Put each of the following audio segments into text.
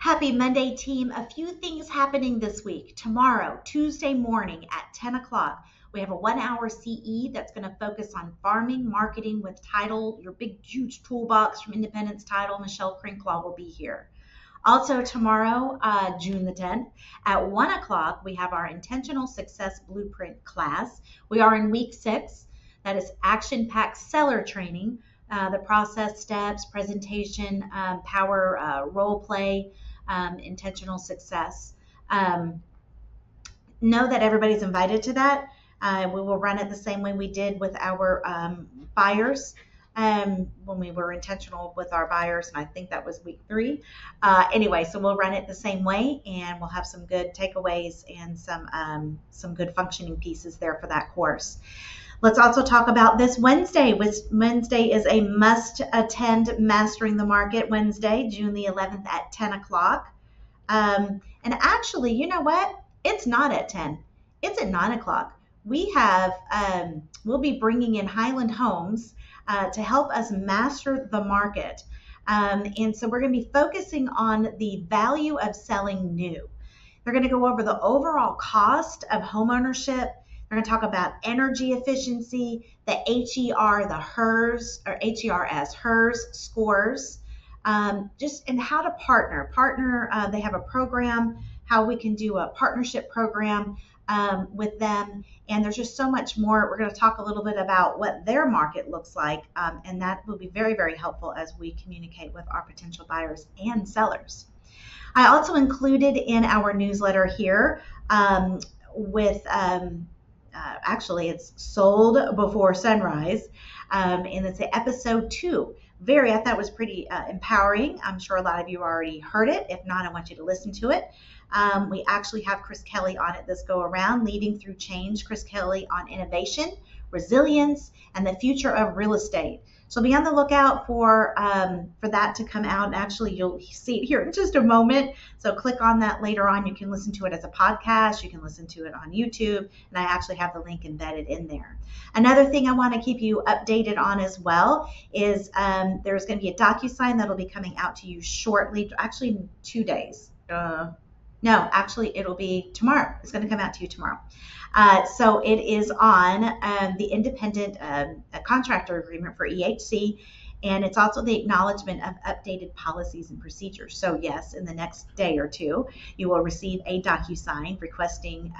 Happy Monday, team. A few things happening this week. Tomorrow, Tuesday morning at 10 o'clock, we have a 1 hour CE that's going to focus on farming, marketing with title, your big, huge toolbox from Independence Title. Michelle Crinklaw will be here. Also tomorrow, June the 10th, at 1 o'clock, we have our Intentional Success Blueprint class. We are in week 6. That is action-packed seller training, the process steps, presentation, power, role play, intentional success. Know that everybody's invited to that. We will run it the same way we did with our buyers when we were intentional with our buyers, and I think that was week 3. Anyway, so we'll run it the same way, and we'll have some good takeaways and some good functioning pieces there for that course. Let's also talk about this Wednesday. Wednesday is a must-attend Mastering the Market Wednesday, June the 11th at 10 o'clock. And actually, you know what? It's not at 10. It's at 9 o'clock. We'll be bringing in Highland Homes to help us master the market. And so we're going to be focusing on the value of selling new. They're going to go over the overall cost of homeownership. We're going to talk about energy efficiency, the HER, the HERS, or HERS, HERS scores, and how to partner. They have a program, how we can do a partnership program with them. And there's just so much more. We're going to talk a little bit about what their market looks like, and that will be very, very helpful as we communicate with our potential buyers and sellers. I also included in our newsletter here actually it's Sold Before Sunrise, and it's episode 2. I thought it was pretty empowering. I'm sure a lot of you already heard it. If not, I want you to listen to it. We actually have Chris Kelly on it this go around, Leading Through Change. Chris Kelly on innovation, resilience, and the future of real estate. So be on the lookout for that to come out. And actually, you'll see it here in just a moment. So click on that later on. You can listen to it as a podcast. You can listen to it on YouTube. And I actually have the link embedded in there. Another thing I want to keep you updated on as well is there's going to be a DocuSign that'll be coming out to you shortly, actually in 2 days. No, actually, it'll be tomorrow. It's going to come out to you tomorrow. So it is on the independent contractor agreement for EHC, and it's also the acknowledgement of updated policies and procedures. So yes, in the next day or 2, you will receive a DocuSign requesting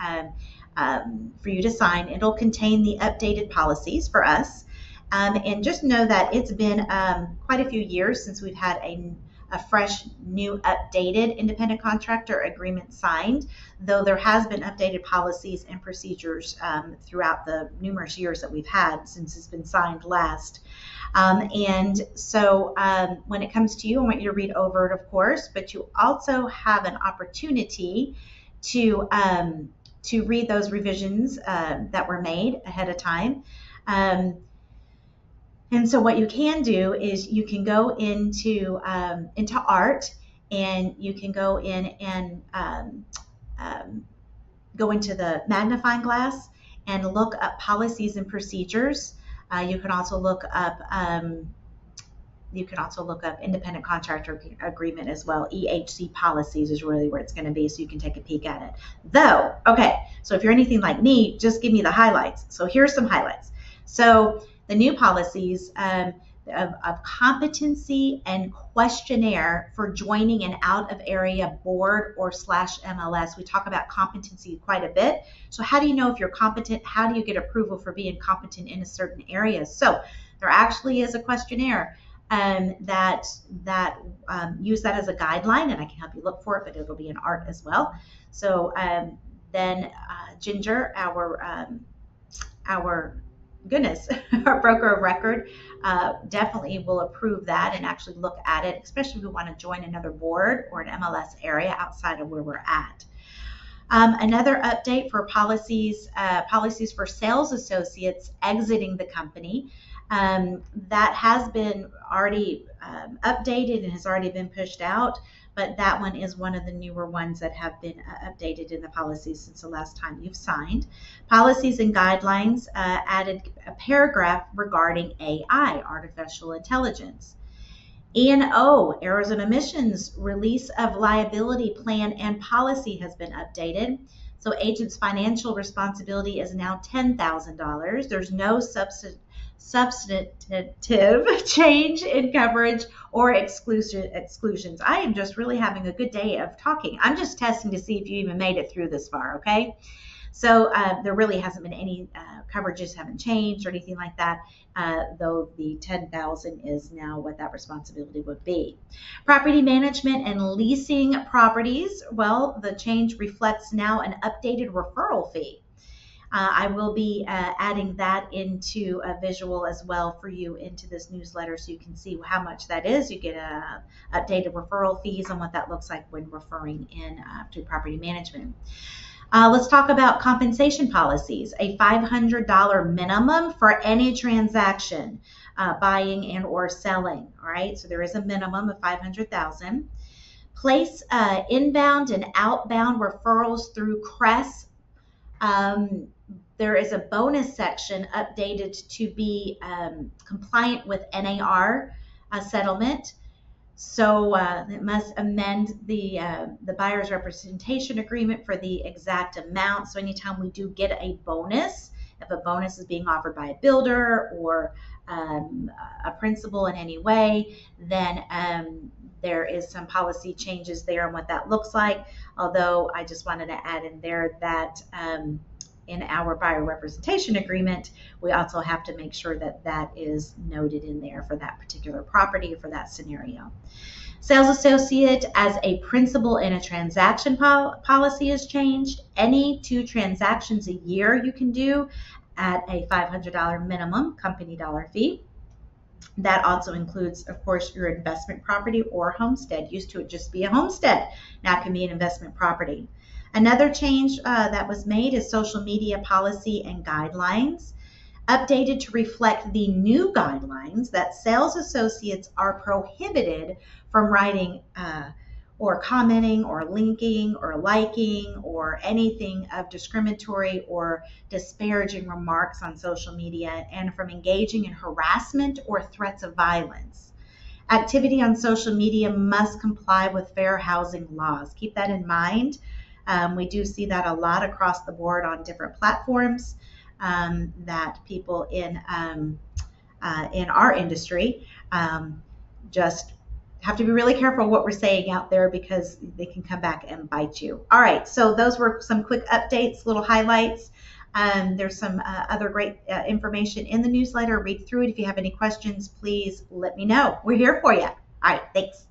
for you to sign. It'll contain the updated policies for us. And just know that it's been quite a few years since we've had a fresh, new, updated independent contractor agreement signed, though there has been updated policies and procedures throughout the numerous years that we've had since it's been signed last. And so when it comes to you, I want you to read over it, of course, but you also have an opportunity to read those revisions that were made ahead of time. And so what you can do is you can go into art, and you can go in and go into the magnifying glass and look up policies and procedures. You can also look up independent contractor agreement as well. EHC policies is really where it's going to be, so you can take a peek at it. Okay, so if you're anything like me, just give me the highlights. So here's some highlights. So the new policies of competency and questionnaire for joining an out-of-area board or /MLS. We talk about competency quite a bit. So how do you know if you're competent? How do you get approval for being competent in a certain area? So there actually is a questionnaire that use that as a guideline, and I can help you look for it, but it'll be in art as well. So then Ginger, our broker of record, definitely will approve that and actually look at it, especially if we want to join another board or an MLS area outside of where we're at. Another update for policies for sales associates exiting the company. That has been already updated and has already been pushed out, but that one is one of the newer ones that have been updated in the policies since the last time you've signed. Policies and guidelines added a paragraph regarding AI, artificial intelligence. E&O, errors and omissions, release of liability plan and policy has been updated. So agent's financial responsibility is now $10,000. There's no substantive change in coverage or exclusions. I am just really having a good day of talking. I'm just testing to see if you even made it through this far, okay? So there really hasn't been any coverages haven't changed or anything like that, though the 10,000 is now what that responsibility would be. Property management and leasing properties. Well, the change reflects now an updated referral fee. I will be adding that into a visual as well for you into this newsletter so you can see how much that is. You get updated referral fees and what that looks like when referring in to property management. Let's talk about compensation policies. A $500 minimum for any transaction, buying and or selling. All right, so there is a minimum of $500,000. Place inbound and outbound referrals through CRESS. There is a bonus section updated to be compliant with NAR settlement. So it must amend the buyer's representation agreement for the exact amount. So anytime we do get a bonus, if a bonus is being offered by a builder or a principal in any way, then there is some policy changes there and what that looks like. Although I just wanted to add in there that in our buyer representation agreement, we also have to make sure that that is noted in there for that particular property, for that scenario. Sales associate as a principal in a transaction policy is changed. Any 2 transactions a year you can do at a $500 minimum company dollar fee. That also includes, of course, your investment property or homestead. Used to it just be a homestead. Now it can be an investment property. Another change that was made is social media policy and guidelines, updated to reflect the new guidelines that sales associates are prohibited from writing or commenting or linking or liking or anything of discriminatory or disparaging remarks on social media, and from engaging in harassment or threats of violence. Activity on social media must comply with fair housing laws. Keep that in mind. We do see that a lot across the board on different platforms, that people in our industry just have to be really careful what we're saying out there because they can come back and bite you. All right, so those were some quick updates, little highlights. There's some other great information in the newsletter. Read through it. If you have any questions, please let me know. We're here for you. All right, thanks.